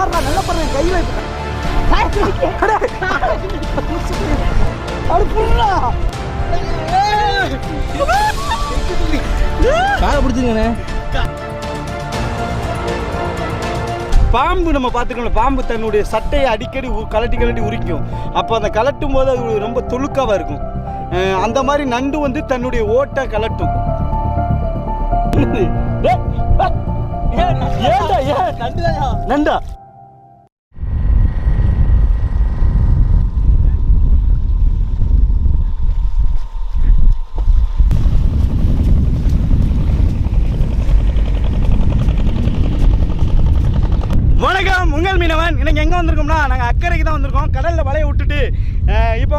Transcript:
பாடுறா நல்லா பாடுற கை வைப்பேன் அது புரியல காலை பிடிச்சிங்கண்ணே. பாம்பு நம்ம பார்த்துக்கணும். பாம்பு தன்னுடைய சட்டையை அடிக்கடி கலட்டி உரிக்கும். அப்போ அந்த கலட்டும் போது அது ரொம்ப துளுக்காவாக இருக்கும். அந்த மாதிரி நண்டு வந்து தன்னுடைய ஓட்டை கலட்டும். நண்டா வணக்கம், உங்கள் மீனவன். இன்னைக்கு எங்கே வந்திருக்கோம்னா, நாங்கள் அக்கறைக்கு தான் வந்திருக்கோம். கடலில் வலையை விட்டுட்டு இப்போ வந்து